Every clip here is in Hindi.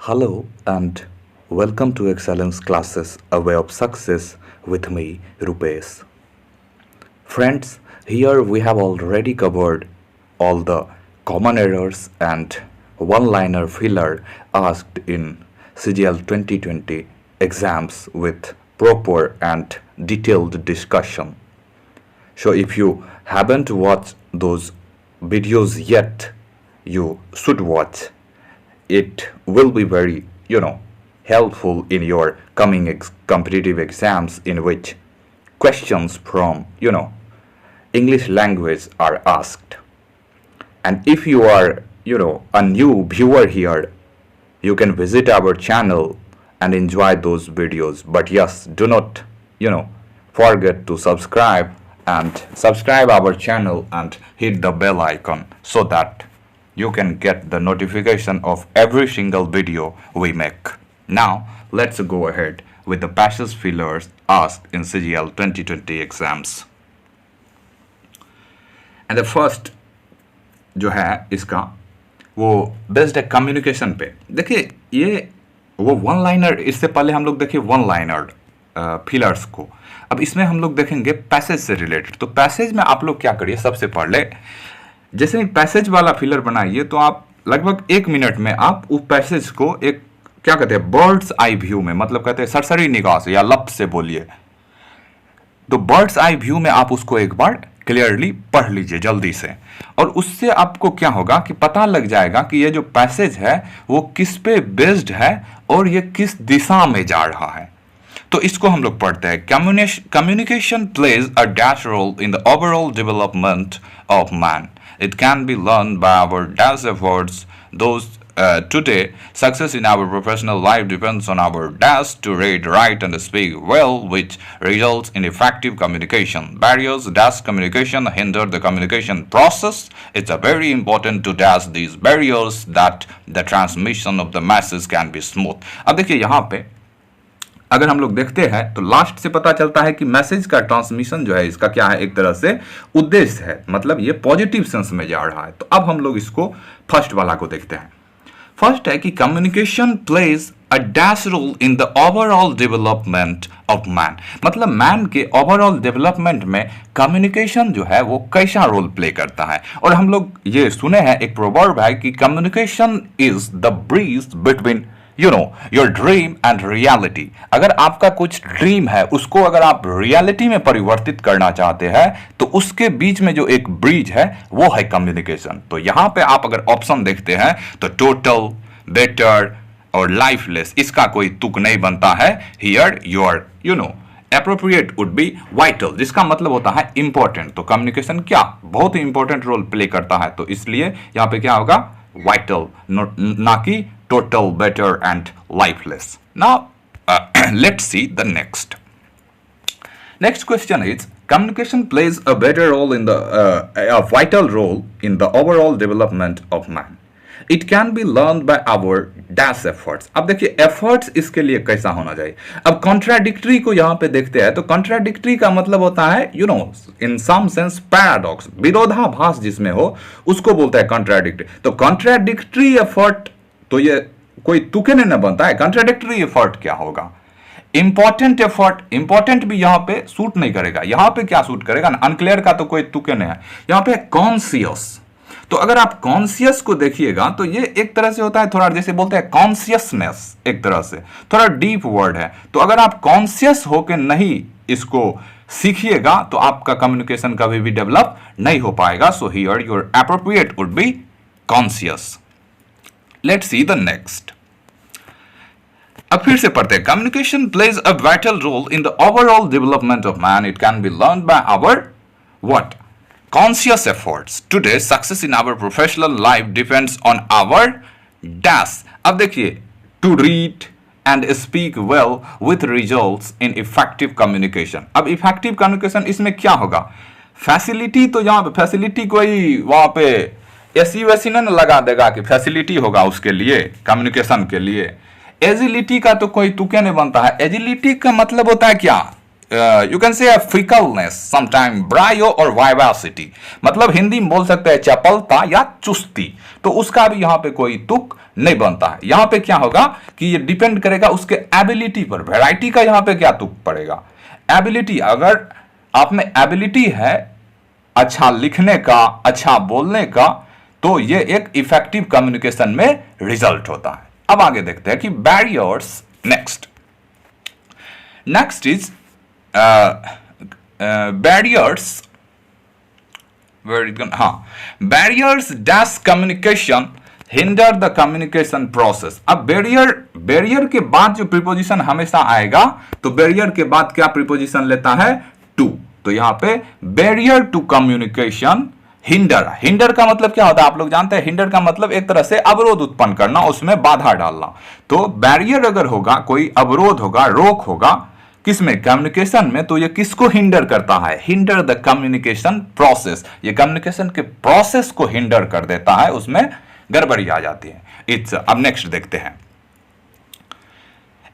Hello and welcome to Excellence Classes, a way of success with me, Rupesh. Friends, here we have already covered all the common errors and one-liner filler asked in CGL 2020 exams with proper and detailed discussion. So if you haven't watched those videos yet, you should watch. It will be very, helpful in your coming competitive exams in which questions from, English language are asked. And if you are, a new viewer here, you can visit our channel and enjoy those videos. But yes, do not, forget to subscribe our channel and hit the bell icon so that you can get the notification of every single video we make. Now, let's go ahead with the passage fillers asked in CGL 2020 exams. And the first जो है इसका वो बेस्ड है कम्युनिकेशन पे. देखिए ये वो वन लाइनर, इससे पहले हम लोग देखिए वन लाइनर फिलर्स को. अब इसमें हम लोग देखेंगे पैसेज से रिलेटेड. तो पैसेज में आप लोग क्या करिए, सबसे पहले जैसे पैसेज वाला फिलर बनाइए तो आप लगभग 1 मिनट में आप उस पैसेज को एक क्या कहते हैं बर्ड्स आई व्यू में, मतलब कहते हैं सरसरी निगाह से या लफ्ज से बोलिए, तो बर्ड्स आई व्यू में आप उसको एक बार क्लियरली पढ़ लीजिए जल्दी से. और उससे आपको क्या होगा कि पता लग जाएगा कि ये जो पैसेज है वो किस पे बेस्ड है और ये किस दिशा में जा रहा है. तो इसको हम लोग पढ़ते हैं. Communication plays a dash role in the overall development of man. It can be learned by our dash efforts. Today, success in our professional life depends on our dash to read, write, and speak well, which results in effective communication. Barriers dash communication hinder the communication process. It's a very important to dash these barriers that the transmission of the message can be smooth. अब देखिए यहाँ पे अगर हम लोग देखते हैं तो लास्ट से पता चलता है कि मैसेज का ट्रांसमिशन जो है इसका क्या है, एक तरह से उद्देश्य है, मतलब ये पॉजिटिव सेंस में जा रहा है. तो अब हम लोग इसको फर्स्ट वाला को देखते हैं. फर्स्ट है कि communication plays a dash role in the overall development of man. मतलब मैन के ओवरऑल डेवलपमेंट में कम्युनिकेशन जो है वो कैसा रोल प्ले करता है. और हम लोग ये सुने हैं, एक प्रोवर्ब है कि communication is the bridge between your dream and reality. अगर आपका कुछ ड्रीम है उसको अगर आप रियलिटी में परिवर्तित करना चाहते हैं तो उसके बीच में जो एक ब्रिज है वो है कम्युनिकेशन. तो यहां पे आप अगर ऑप्शन देखते हैं तो टोटल, बेटर और लाइफलेस, इसका कोई तुक नहीं बनता है. Here your appropriate would be vital, जिसका मतलब होता है इंपॉर्टेंट. तो कम्युनिकेशन क्या बहुत ही इंपॉर्टेंट रोल प्ले करता है. तो इसलिए यहां पे क्या होगा, vital, ना कि total, better and lifeless. Now let's see the next question is communication plays a better role in a vital role in the overall development of man. It can be learned by our dash efforts. अब देखिए efforts इसके लिए कैसा होना चाहिए. अब contradictory को यहाँ पे देखते हैं तो contradictory का मतलब होता है in some sense paradox, विरोधाभास जिसमें हो उसको बोलता है contradictory. तो contradictory effort तो ये कोई तुके नहीं न बनता है. कंट्राडिक्टरी एफर्ट क्या होगा, इंपॉर्टेंट एफर्ट. इंपॉर्टेंट भी यहां पे सूट नहीं करेगा. यहां पे क्या सूट करेगा, अनक्लियर का तो कोई तुके नहीं है. यहां पे कॉन्शियस. तो अगर आप कॉन्शियस को देखिएगा तो ये एक तरह से होता है थोड़ा जैसे बोलते हैं कॉन्शियसनेस, एक तरह से थोड़ा डीप वर्ड है. तो अगर आप कॉन्शियस होकर नहीं इसको सीखिएगा तो आपका कम्युनिकेशन कभी भी डेवलप नहीं हो पाएगा. So here your appropriate would be conscious. Let's see the next. अब फिर से पढ़ते हैं. Communication plays a vital role in the overall development of man. It can be learn by our what conscious efforts. Today success in our professional life depends on our dash. अब देखिए to read and speak well with results in effective communication. अब इफेक्टिव कम्युनिकेशन इसमें क्या होगा, फैसिलिटी. तो यहां पे फैसिलिटी कोई वहां पे एसी वैसी न लगा देगा कि फैसिलिटी होगा उसके लिए कम्युनिकेशन के लिए. एजिलिटी का तो कोई तुके नहीं बनता है. एजिलिटी का मतलब होता है क्या, यू कैन से फिकलनेस, समटाइम ब्रायो और वाइवासिटी, मतलब हिंदी में बोल सकते हैं चपलता या चुस्ती। तो उसका भी यहाँ पे कोई तुक नहीं बनता है। यहाँ पे क्या होगा कि ये डिपेंड करेगा उसके एबिलिटी पर। वैरायटी का यहाँ पे क्या तुक पड़ेगा, एबिलिटी। अगर आप में एबिलिटी है अच्छा लिखने का, अच्छा बोलने का, तो ये एक इफेक्टिव कम्युनिकेशन में रिजल्ट होता है। अब आगे देखते हैं कि barriers. Next is barriers, barriers dash communication hinder the communication process. अब बैरियर के बाद जो प्रीपोजिशन हमेशा आएगा, तो बैरियर के बाद क्या प्रीपोजिशन लेता है, टू। तो यहां पे barrier to communication hinder. Hinder का मतलब क्या होता है, आप लोग जानते हैं। हिंडर का मतलब एक तरह से अवरोध उत्पन्न करना, उसमें बाधा डालना। तो बैरियर अगर होगा, कोई अवरोध होगा, रोक होगा, किसमें, कम्युनिकेशन में, तो ये किसको हिंडर करता है, हिंडर द कम्युनिकेशन प्रोसेस। ये कम्युनिकेशन के प्रोसेस को हिंडर कर देता है, उसमें गड़बड़ी आ जाती है। इट्स, अब नेक्स्ट देखते हैं।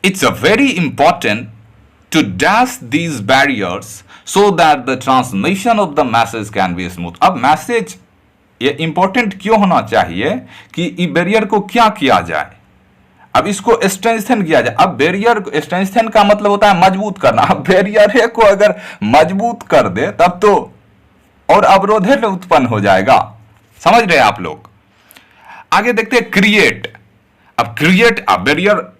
It's a very important to dash these barriers so that the transmission of the message can be smooth. अब मैसेज ये इंपॉर्टेंट क्यों होना चाहिए कि इस बैरियर को क्या किया जाए, अब इसको स्ट्रेंथन किया जाए। अब बैरियर स्ट्रेंथन का मतलब होता है मजबूत करना। अब बैरियर को अगर मजबूत कर दे तब तो और अवरोध उत्पन्न हो जाएगा, समझ रहे हैं आप लोग। आगे देखते हैं क्रिएट। अब क्रिएट, अब बैरियर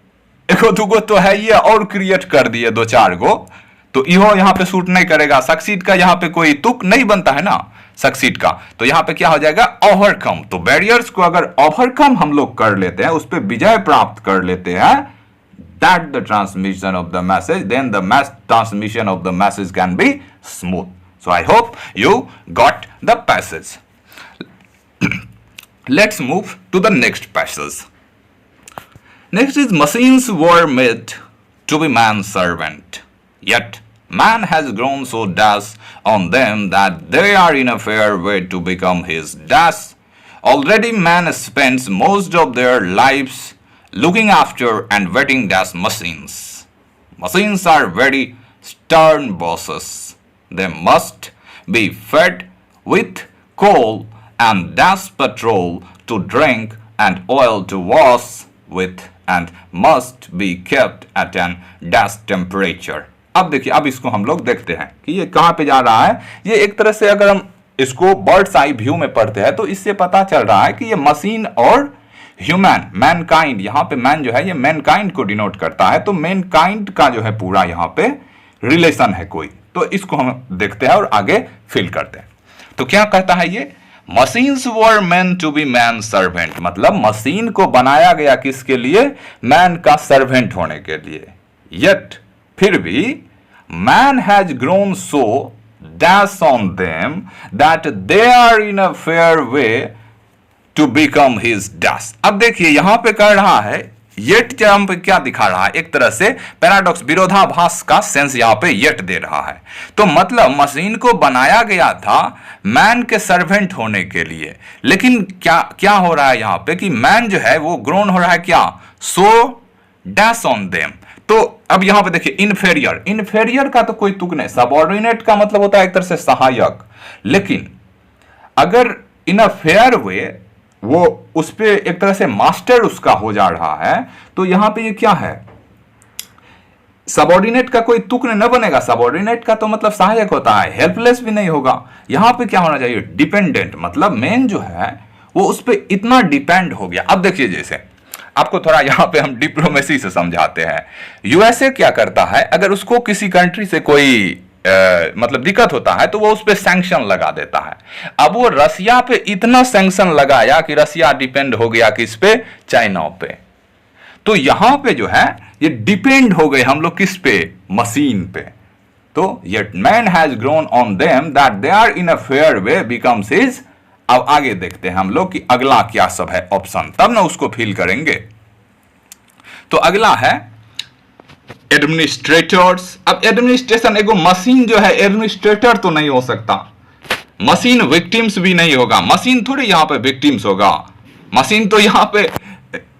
एगो दुगो तो है ये, और क्रिएट कर दिए दो चार गो, तो इहो यहां पे सूट नहीं करेगा। सक्सीड का यहां पे कोई तुक नहीं बनता है ना, सक्सीड का। तो यहां पे क्या हो जाएगा, ओवरकम। तो बैरियर्स को अगर ओवरकम हम लोग कर लेते हैं, उस पर विजय प्राप्त कर लेते हैं, that the transmission of the message, then the transmission of the message can be smooth. So I hope you got the passage. Let's move to the next passage. Next is machines were made to be man's servant, yet man has grown so dash on them that they are in a fair way to become his dash. Already man spends most of their lives looking after and waiting dash machines. Machines are very stern bosses. They must be fed with coal and dash petrol to drink and oil to wash with and must be kept at an dash temperature. अब देखिए, अब इसको हम लोग देखते हैं कि ये कहां पे जा रहा है। ये एक तरह से अगर हम इसको बर्ड्स आई व्यू में पढ़ते हैं तो इससे पता चल रहा है कि ये मशीन और ह्यूमन, मैनकाइंड, यहाँ पे मैन जो है ये मैनकाइंड को डिनोट करता है। तो मैनकाइंड का जो है पूरा यहाँ पे रिलेशन है कोई। तो इसको हम देखते हैं और आगे फिल करते हैं। तो क्या कहता है ये, machines were meant to be man servant, मतलब मशीन को बनाया गया किसके लिए, मैन का सर्वेंट होने के लिए। येट, फिर भी man has grown so dash on them that they are in a fair way to become his dash. अब देखिए यहां पे कह रहा है येट, जहां पे क्या दिखा रहा है, एक तरह से पैराडॉक्स, विरोधाभास का सेंस यहां पे येट दे रहा है। तो मतलब मशीन को बनाया गया था मैन के सर्वेंट होने के लिए, लेकिन क्या क्या हो रहा है यहां पे कि मैन जो है वो ग्रोन हो रहा है क्या, सो डैश ऑन देम। तो अब यहां पे देखिए इनफेरियर, इनफेरियर का तो कोई तुक नहीं, सबऑर्डिनेट का मतलब होता है एक तरह से सहायक। लेकिन अगर इन अ फेयर वे वो उस पे एक तरह से मास्टर उसका हो जा रहा है, तो यहां पे ये क्या है, सबऑर्डिनेट का कोई तुक न बनेगा। सबऑर्डिनेट का तो मतलब सहायक होता है, हेल्पलेस भी नहीं होगा। यहां पे क्या होना चाहिए, डिपेंडेंट, मतलब मेन जो है वो उस पे इतना डिपेंड हो गया। अब देखिए, जैसे आपको थोड़ा यहां पे हम डिप्लोमेसी से समझाते हैं। यूएसए क्या करता है, अगर उसको किसी कंट्री से कोई मतलब दिक्कत होता है तो वो उस पर सैंक्शन लगा देता है। अब वो रसिया पे इतना सैंक्शन लगाया कि रसिया डिपेंड हो गया किस पे, चाइना पे। तो यहां पे जो है ये डिपेंड हो गए हम लोग किस पे, मशीन पे। तो yet man has grown on them that they are in a fair way becomes his. अब आगे देखते हैं हम लोग कि अगला क्या सब है ऑप्शन, तब ना उसको फिल करेंगे। तो अगला है एडमिनिस्ट्रेटर्स। अब एडमिनिस्ट्रेशन, एगो मशीन जो है एडमिनिस्ट्रेटर तो नहीं हो सकता, मशीन विक्टिम्स भी नहीं होगा, मशीन थोड़ी यहां पे विक्टिम्स होगा। मशीन तो यहां पे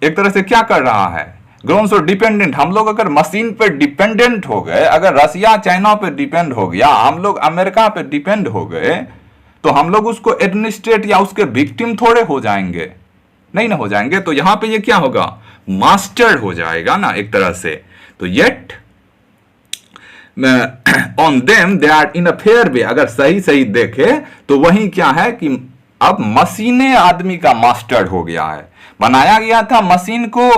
एक तरह से क्या कर रहा है, ग्रोन सो डिपेंडेंट, हम लोग अगर मशीन पे डिपेंडेंट हो गए, अगर रसिया चाइना पे डिपेंड हो गया, हम लोग अमेरिका पे डिपेंड हो गए, तो हम लोग उसको एडमिनिस्ट्रेट या उसके विक्टिम थोड़े हो जाएंगे, नहीं ना हो जाएंगे। तो यहां पे ये क्या होगा, मास्टर हो जाएगा ना एक तरह से। तो yet on them they are in a fair way, अगर सही सही देखे तो वही क्या है कि अब मशीनें आदमी का मास्टर हो गया है। बनाया गया था मशीन को,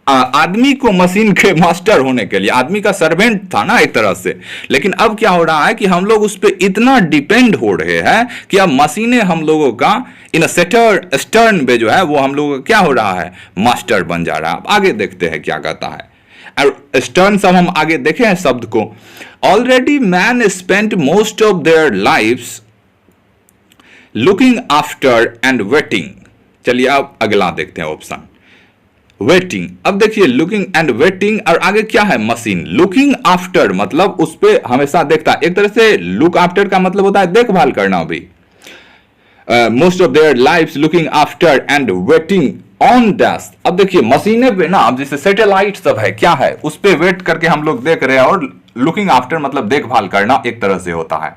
आदमी को मशीन के मास्टर होने के लिए, आदमी का सर्वेंट था ना एक तरह से। लेकिन अब क्या हो रहा है कि हम लोग उस पर इतना डिपेंड हो रहे हैं कि अब मशीनें हम लोगों का इन स्टर्न पे जो है वो हम लोगों का क्या हो रहा है, मास्टर बन जा रहा है। आगे देखते हैं क्या कहता है। और स्टर्न सब हम आगे देखे हैं शब्द को। Already man spent most of their lifes looking after and waiting. चलिए अब अगला देखते हैं ऑप्शन, वेटिंग। अब देखिए लुकिंग एंड वेटिंग, और आगे क्या है, मशीन। लुकिंग आफ्टर मतलब उस पर हमेशा देखता है, एक तरह से लुक आफ्टर का मतलब होता है देखभाल करना भी। Most of their lifes looking after and waiting on dash. अब देखिए मशीनें पे ना, अब जैसे सैटेलाइट सब है, क्या है उस पे वेट करके हम लोग देख रहे हैं, और लुकिंग आफ्टर मतलब देखभाल करना एक तरह से होता है,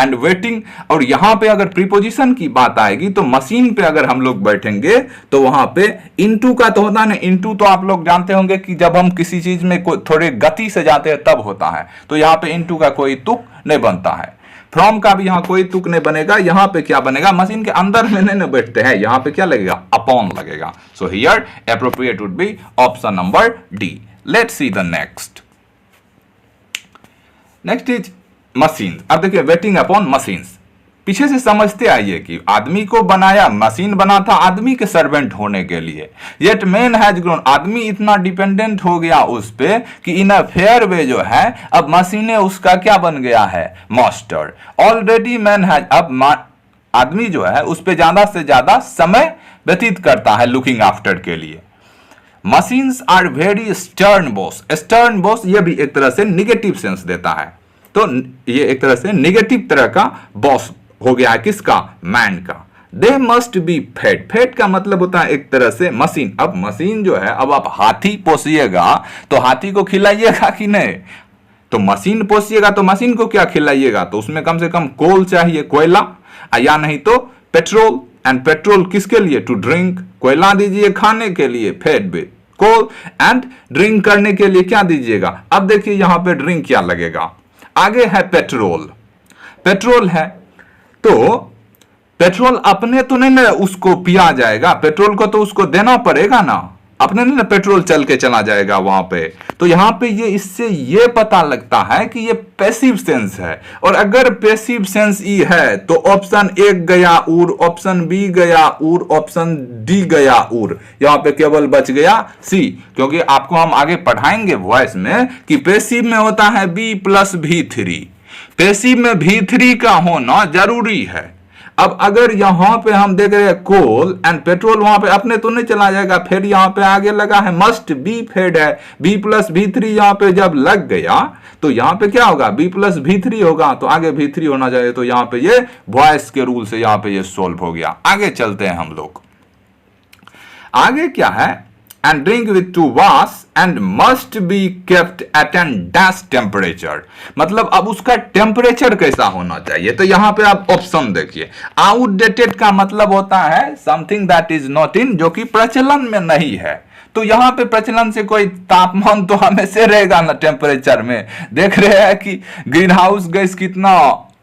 एंड वेटिंग। और यहां पे अगर प्रीपोजिशन की बात आएगी तो मशीन पे अगर हम लोग बैठेंगे तो वहां पे इनटू का तो होता है। इनटू तो आप लोग जानते होंगे कि जब हम किसी चीज में थोड़े गति से जाते हैं तब होता है, तो यहां पे इनटू का कोई तुक नहीं बनता है। फ्रॉम का भी यहां कोई तुक नहीं बनेगा। यहां पे क्या बनेगा, मशीन के अंदर में नहीं बैठते हैं, यहां पे क्या लगेगा, अपॉन लगेगा। So here appropriate would B option number D. Let's see the next. Next is machine. अब देखिए वेटिंग अपॉन मशीन्स, पीछे से समझते आइए कि आदमी को बनाया, मशीन बना था आदमी के सर्वेंट होने के लिए। येट मैन हैज ग्रोन, आदमी इतना डिपेंडेंट हो गया उस पे कि इन अ फेयर वे जो है अब मशीनें उसका क्या बन गया है, मास्टर। ऑलरेडी मैन हैज, अब आदमी जो है उस पे ज्यादा से ज्यादा समय व्यतीत करता है लुकिंग आफ्टर के लिए। Machines are very stern boss. Stern boss ये भी एक तरह से निगेटिव सेंस देता है, तो ये एक तरह से निगेटिव तरह का बॉस हो गया है किसका, मैन का। They must be fed, fed का मतलब होता है एक तरह से मशीन। अब मशीन जो है, अब आप हाथी पोसिएगा तो हाथी को खिलाइएगा कि नहीं, तो मशीन पोसिएगा तो मशीन को क्या खिलाइएगा, तो उसमें कम से कम कोल चाहिए, कोयला, या नहीं तो पेट्रोल। एंड पेट्रोल किसके लिए, टू ड्रिंक, कोयला दीजिए खाने के लिए, fed with coal, and drink करने के लिए क्या दीजिएगा। अब देखिए यहां पे ड्रिंक क्या लगेगा, आगे है पेट्रोल, पेट्रोल है तो पेट्रोल अपने तो नहीं ना उसको पिया जाएगा, पेट्रोल को तो उसको देना पड़ेगा ना, अपने नहीं ना पेट्रोल चल के चला जाएगा वहां पे। तो यहां पे ये इससे ये पता लगता है कि ये पैसिव सेंस है, और अगर पैसिव सेंस ई है तो ऑप्शन ए गया उर, ऑप्शन बी गया उर, ऑप्शन डी गया उर, यहां पे केवल बच गया सी। क्योंकि आपको हम आगे पढ़ाएंगे वॉइस में कि पैसिव में होता है बी प्लस V3, पैसिव में V3 का होना जरूरी है। अब अगर यहां पे हम देख रहे हैं कोल एंड पेट्रोल, वहां पे अपने तो नहीं चला जाएगा, फिर यहां पे आगे लगा है मस्ट बी फेड है, बी प्लस V3 यहां पे जब लग गया तो यहां पे क्या होगा, बी प्लस V3 होगा, तो आगे V3 होना चाहिए। तो यहां पे ये वॉइस के रूल से यहां पे ये सोल्व हो गया। आगे चलते हैं हम लोग, आगे क्या है, and drink with to wash and must be kept at an dash temperature, मतलब अब उसका टेम्परेचर कैसा होना चाहिए। तो यहां पे आप ऑप्शन देखिए, आउटडेटेड का मतलब होता है something that is not in, जो कि प्रचलन में नहीं है। तो यहां पे प्रचलन से कोई तापमान तो हमेशा रहेगा ना टेम्परेचर में। देख रहे हैं कि ग्रीन हाउस गैस कितना,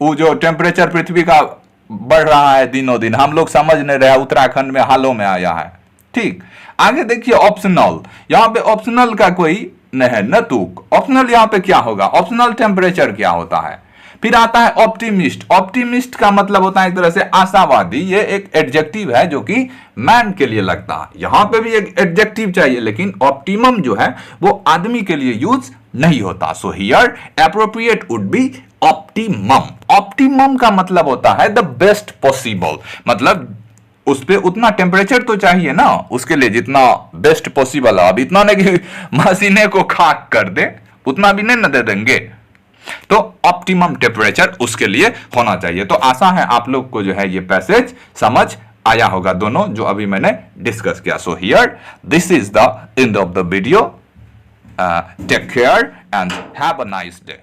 वो जो टेम्परेचर पृथ्वी का बढ़ रहा है दिनों दिन, हम लोग समझ नहीं रहे, उत्तराखंड में हालों में आया है। ठीक, आगे देखिए ऑप्शनल, यहां पे ऑप्शनल का कोई नहीं है, न तुक। ऑप्शनल यहां पे क्या होगा, ऑप्शनल टेम्परेचर क्या होता है। फिर आता है ऑप्टिमिस्ट, ऑप्टिमिस्ट का मतलब होता है एक तरह से आशावादी। ये एक एडजेक्टिव है जो कि मैन के लिए लगता है। यहां पे भी एक एडजेक्टिव चाहिए, लेकिन ऑप्टिमम जो है वो आदमी के लिए यूज नहीं होता। So here appropriate would B optimum. Optimum का मतलब होता है द बेस्ट पॉसिबल, मतलब उस पे उतना टेम्परेचर तो चाहिए ना उसके लिए जितना बेस्ट पॉसिबल है। अब इतना नहीं कि मशीने को खाक कर दे, उतना भी नहीं ना दे देंगे, तो ऑप्टिमम टेम्परेचर उसके लिए होना चाहिए। तो आशा है आप लोग को जो है ये पैसेज समझ आया होगा दोनों जो अभी मैंने डिस्कस किया. So here this is the end of the video. Take care and have a nice day.